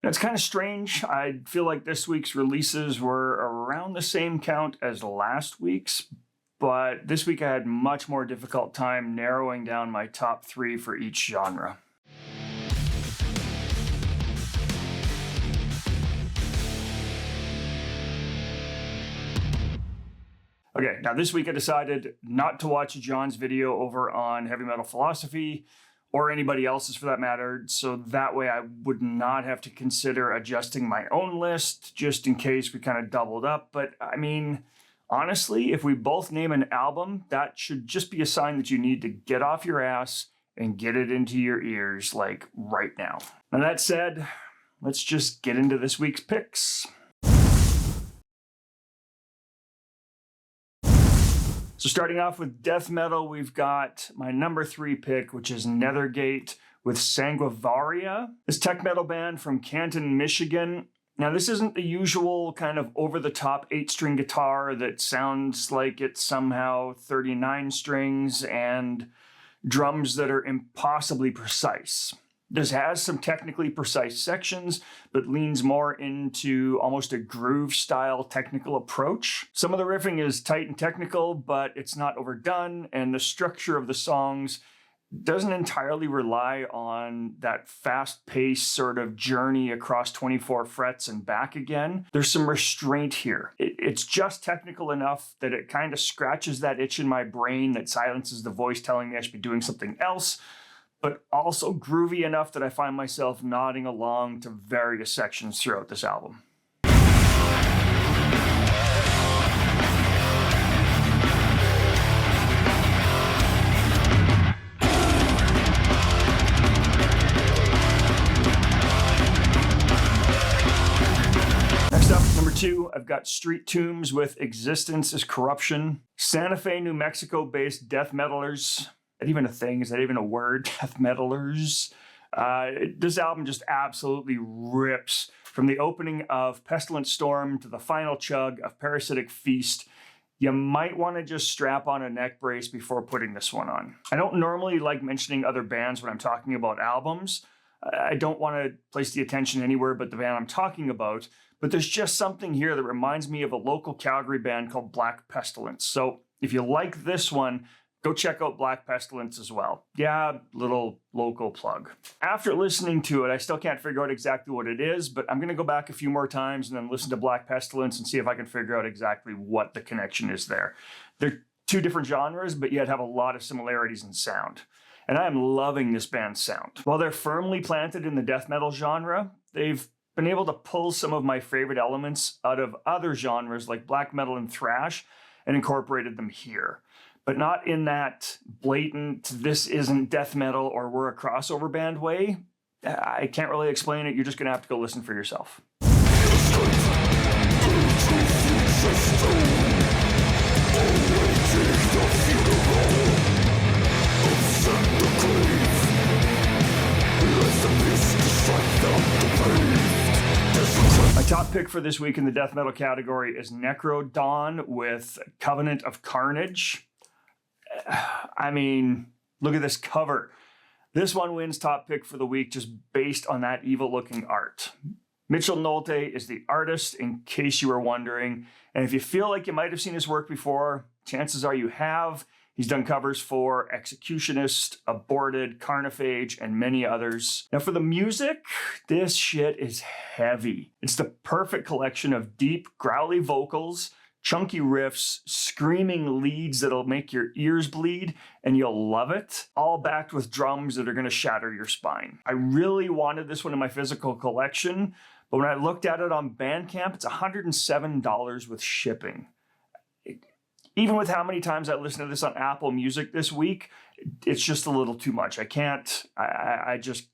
That's kind of strange. I feel like this week's releases were around the same count as last week's, but this week I had much more difficult time narrowing down my top 3 for each genre. Okay, now this week I decided not to watch John's video over on Heavy Metal Philosophy, or anybody else's for that matter, so that way I would not have to consider adjusting my own list, just in case we kind of doubled up. But I mean, honestly, if we both name an album, that should just be a sign that you need to get off your ass and get it into your ears, like right now. Now that said, let's just get into this week's picks. So starting off with death metal, we've got my number 3 pick, which is Nethergate with Sanguivoria. This tech metal band from Canton, Michigan. Now this isn't the usual kind of over-the-top 8-string guitar that sounds like it's somehow 39 strings and drums that are impossibly precise. This has some technically precise sections, but leans more into almost a groove-style technical approach. Some of the riffing is tight and technical, but it's not overdone, and the structure of the songs doesn't entirely rely on that fast-paced sort of journey across 24 frets and back again. There's some restraint here. It's just technical enough that it kind of scratches that itch in my brain that silences the voice telling me I should be doing something else, but also groovy enough that I find myself nodding along to various sections throughout this album. Next up, number 2, I've got Street Tombs with Existence is Corruption. Santa Fe, New Mexico-based death metalers. Is that even a thing? Is that even a word? Death metalers. This album just absolutely rips. From the opening of Pestilent Storm to the final chug of Parasitic Feast, you might want to just strap on a neck brace before putting this one on. I don't normally like mentioning other bands when I'm talking about albums. I don't want to place the attention anywhere but the band I'm talking about, but there's just something here that reminds me of a local Calgary band called Black Pestilence. So if you like this one, go check out Black Pestilence as well. Yeah, little local plug. After listening to it, I still can't figure out exactly what it is, but I'm going to go back a few more times and then listen to Black Pestilence and see if I can figure out exactly what the connection is there. They're 2 different genres, but yet have a lot of similarities in sound. And I am loving this band's sound. While they're firmly planted in the death metal genre, they've been able to pull some of my favorite elements out of other genres like black metal and thrash and incorporated them here. But not in that blatant, this isn't death metal or we're a crossover band way. I can't really explain it. You're just going to have to go listen for yourself. My top pick for this week in the death metal category is Nekrodawn with Covenant of Carnage. I mean, look at this cover. This one wins top pick for the week just based on that evil-looking art. Mitchell Nolte is the artist, in case you were wondering. And if you feel like you might have seen his work before, chances are you have. He's done covers for Executionist, Aborted, Carnifage, and many others. Now for the music, this shit is heavy. It's the perfect collection of deep, growly vocals, chunky riffs, screaming leads that'll make your ears bleed, and you'll love it, all backed with drums that are going to shatter your spine. I really wanted this one in my physical collection, but when I looked at it on Bandcamp, it's $107 with shipping. Even with how many times I listened to this on Apple Music this week, it's just a little too much. I just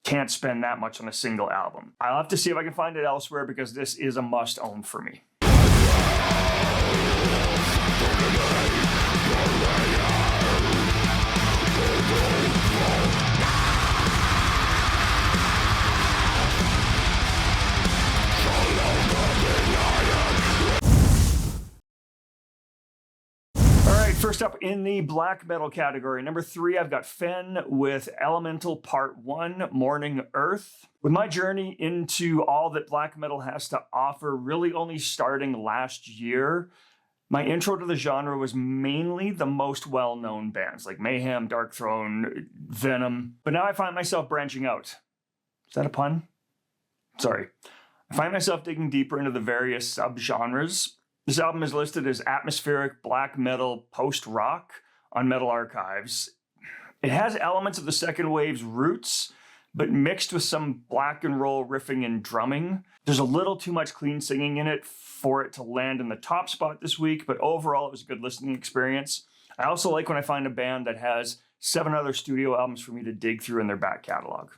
can't spend that much on a single album. I'll have to see if I can find it elsewhere because this is a must-own for me. First up in the black metal category, number 3, I've got Fen with Elemental Part 1, Mourning Earth. With my journey into all that black metal has to offer really only starting last year, my intro to the genre was mainly the most well-known bands like Mayhem, Darkthrone, Venom. But now I find myself branching out. Is that a pun? Sorry. I find myself digging deeper into the various subgenres. This album is listed as atmospheric black metal post-rock on Metal Archives. It has elements of the second wave's roots, but mixed with some black and roll riffing and drumming. There's a little too much clean singing in it for it to land in the top spot this week, but overall it was a good listening experience. I also like when I find a band that has 7 other studio albums for me to dig through in their back catalog.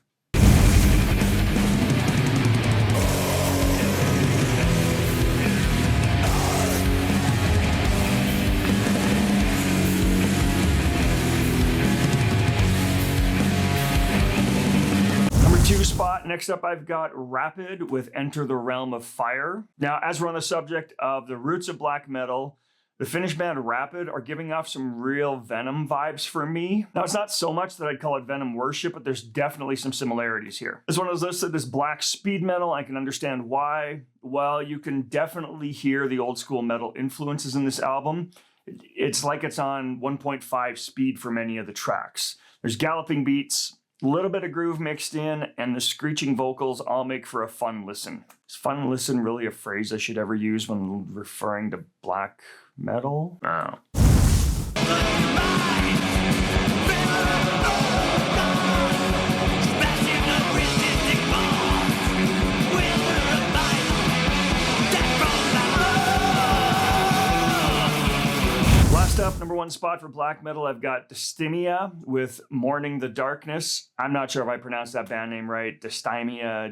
Spot. Next up, I've got Rapid with Enter the Realm of Fire. Now, as we're on the subject of the roots of black metal, the Finnish band Rapid are giving off some real Venom vibes for me. Now, it's not so much that I'd call it Venom worship, but there's definitely some similarities here. This one is listed as black speed metal. I can understand why. Well, you can definitely hear the old school metal influences in this album. It's like it's on 1.5 speed for many of the tracks. There's galloping beats, a little bit of groove mixed in, and the screeching vocals all make for a fun listen. Is fun listen really a phrase I should ever use when referring to black metal? Oh. Last up, number 1 spot for black metal, I've got Dysthymia with Mourning the Darkness. I'm not sure if I pronounced that band name right. Dysthymia.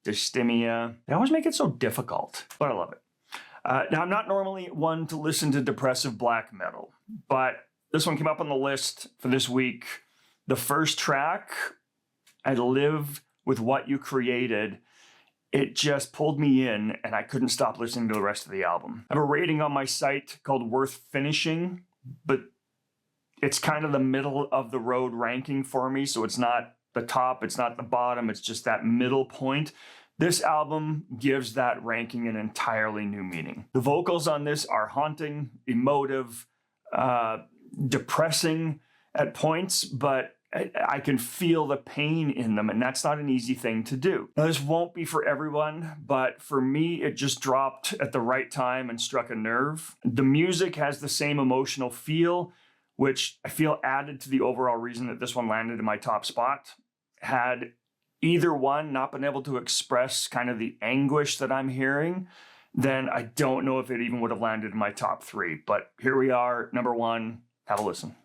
They always make it so difficult, but I love it. Now, I'm not normally one to listen to depressive black metal, but this one came up on the list for this week. The first track, I Live With What You Created, it just pulled me in and I couldn't stop listening to the rest of the album. I have a rating on my site called Worth Finishing, but it's kind of the middle of the road ranking for me. So it's not the top, it's not the bottom, it's just that middle point. This album gives that ranking an entirely new meaning. The vocals on this are haunting, emotive, depressing at points, but I can feel the pain in them, and that's not an easy thing to do. Now, this won't be for everyone, but for me, it just dropped at the right time and struck a nerve. The music has the same emotional feel, which I feel added to the overall reason that this one landed in my top spot. Had either one not been able to express kind of the anguish that I'm hearing, then I don't know if it even would have landed in my top 3. But here we are, number 1. Have a listen.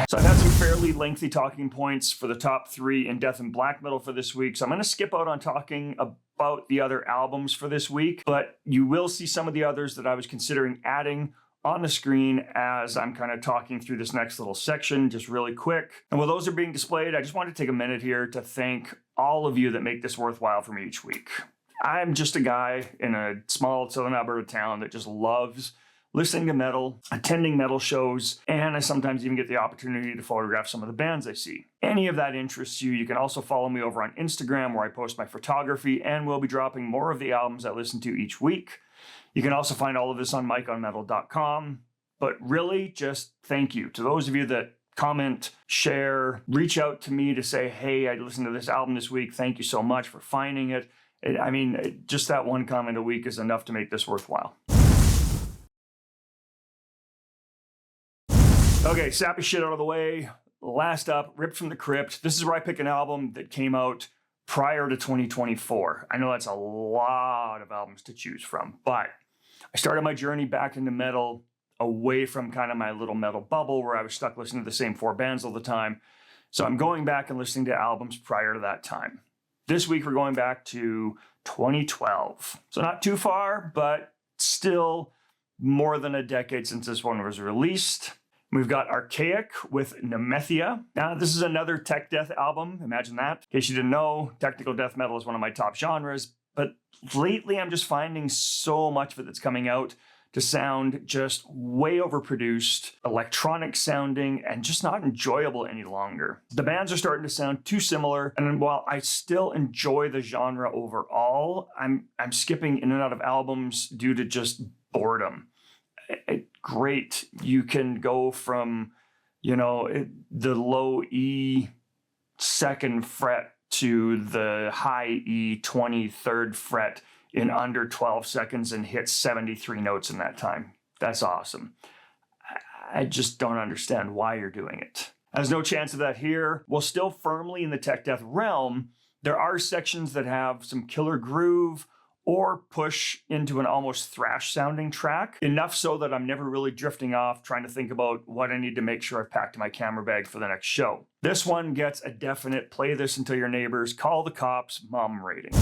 So I've had some fairly lengthy talking points for the top 3 in death and black metal for this week. So I'm going to skip out on talking about the other albums for this week, but you will see some of the others that I was considering adding on the screen as I'm kind of talking through this next little section, just really quick. And while those are being displayed, I just want to take a minute here to thank all of you that make this worthwhile for me each week. I'm just a guy in a small Southern Alberta town that just loves listening to metal, attending metal shows, and I sometimes even get the opportunity to photograph some of the bands I see. Any of that interests you, you can also follow me over on Instagram where I post my photography, and we'll be dropping more of the albums I listen to each week. You can also find all of this on MikeOnMetal.com. But really, just thank you to those of you that comment, share, reach out to me to say, hey, I listened to this album this week. Thank you so much for finding it. I mean, just that one comment a week is enough to make this worthwhile. Okay, sappy shit out of the way. Last up, ripped from the Crypt. This is where I pick an album that came out prior to 2024. I know that's a lot of albums to choose from, but I started my journey back into metal away from kind of my little metal bubble where I was stuck listening to the same 4 bands all the time. So I'm going back and listening to albums prior to that time. This week, we're going back to 2012. So not too far, but still more than a decade since this one was released. We've got Arkaik with Nemethia. Now, this is another tech death album. Imagine that. In case you didn't know, technical death metal is one of my top genres. But lately, I'm just finding so much of it that's coming out to sound just way overproduced, electronic sounding, and just not enjoyable any longer. The bands are starting to sound too similar, and while I still enjoy the genre overall, I'm skipping in and out of albums due to just boredom. Great, you can go from, the low E 2nd fret to the high E 23rd fret in under 12 seconds and hit 73 notes in that time. That's awesome. I just don't understand why you're doing it. There's no chance of that here. While still firmly in the tech death realm, there are sections that have some killer groove or push into an almost thrash sounding track, enough so that I'm never really drifting off trying to think about what I need to make sure I've packed in my camera bag for the next show. This one gets a definite play this until your neighbors call the cops mom rating.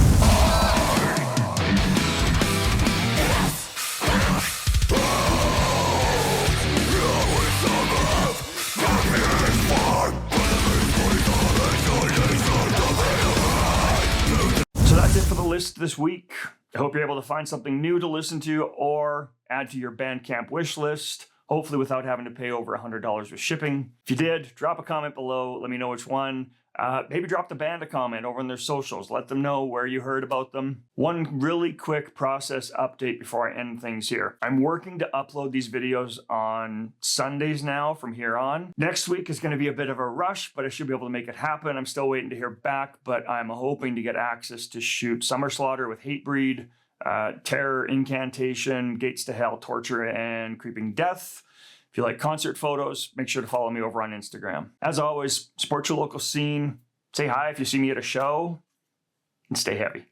So that's it for the list this week. I hope you're able to find something new to listen to or add to your Bandcamp wish list, hopefully without having to pay over $100 with shipping. If you did, drop a comment below. Let me know which one. Maybe drop the band a comment over on their socials. Let them know where you heard about them. One really quick process update before I end things here. I'm working to upload these videos on Sundays now from here on. Next week is going to be a bit of a rush, but I should be able to make it happen. I'm still waiting to hear back, but I'm hoping to get access to shoot Summer Slaughter with Hatebreed, Terror, Incantation, Gates to Hell, Torture, and Creeping Death. If you like concert photos, make sure to follow me over on Instagram. As always, support your local scene, say hi if you see me at a show, and stay heavy.